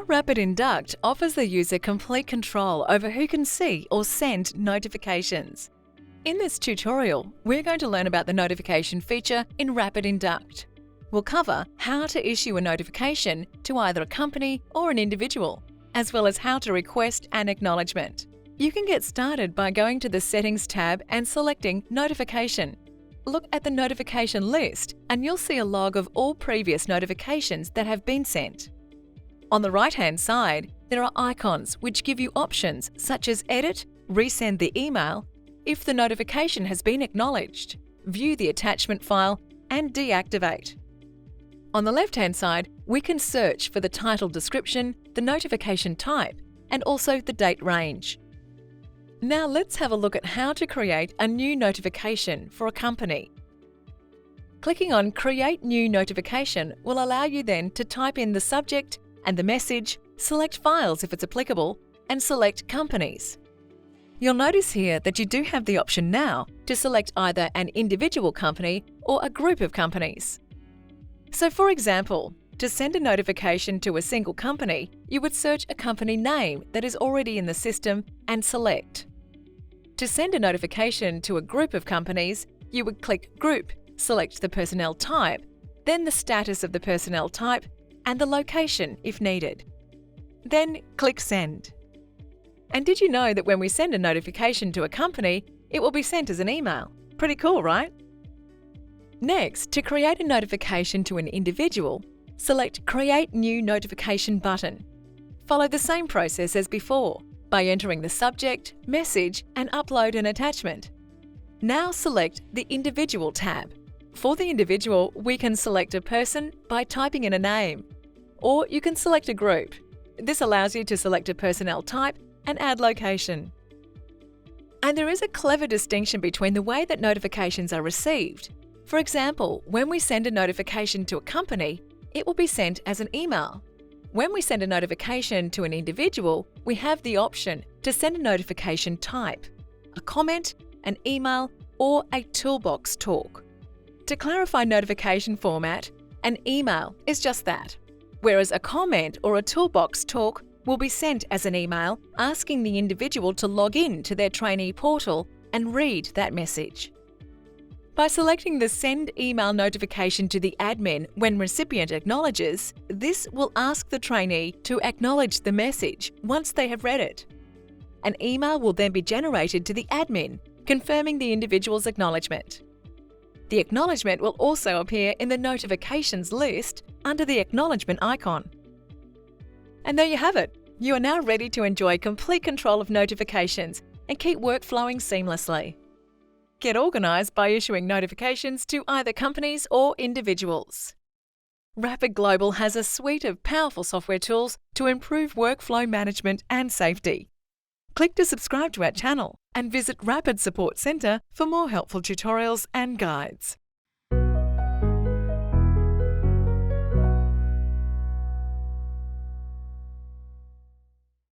Rapid Induct offers the user complete control over who can see or send notifications. In this tutorial, we're going to learn about the notification feature in Rapid Induct. We'll cover how to issue a notification to either a company or an individual, as well as how to request an acknowledgement. You can get started by going to the Settings tab and selecting Notification. Look at the notification list and you'll see a log of all previous notifications that have been sent. On the right-hand side, there are icons which give you options such as Edit, Resend the email, if the notification has been acknowledged, View the attachment file, and Deactivate. On the left-hand side, we can search for the title description, the notification type, and also the date range. Now let's have a look at how to create a new notification for a company. Clicking on Create New Notification will allow you then to type in the subject and the message, select files if it's applicable, and select companies. You'll notice here that you do have the option now to select either an individual company or a group of companies. So for example, to send a notification to a single company, you would search a company name that is already in the system and select. To send a notification to a group of companies, you would click Group, select the personnel type, then the status of the personnel type, and the location if needed. Then click Send. And did you know that when we send a notification to a company, it will be sent as an email? Pretty cool, right? Next, to create a notification to an individual, select Create New Notification button. Follow the same process as before by entering the subject, message, and upload an attachment. Now select the Individual tab. For the individual, we can select a person by typing in a name, or you can select a group. This allows you to select a personnel type and add location. And there is a clever distinction between the way that notifications are received. For example, when we send a notification to a company, it will be sent as an email. When we send a notification to an individual, we have the option to send a notification type, a comment, an email, or a toolbox talk. To clarify notification format, an email is just that, whereas a comment or a toolbox talk will be sent as an email asking the individual to log in to their trainee portal and read that message. By selecting the Send Email Notification to the admin when recipient acknowledges, this will ask the trainee to acknowledge the message once they have read it. An email will then be generated to the admin, confirming the individual's acknowledgement. The acknowledgement will also appear in the notifications list under the acknowledgement icon. And there you have it. You are now ready to enjoy complete control of notifications and keep work flowing seamlessly. Get organised by issuing notifications to either companies or individuals. Rapid Global has a suite of powerful software tools to improve workflow management and safety. Click to subscribe to our channel and visit Rapid Support Centre for more helpful tutorials and guides.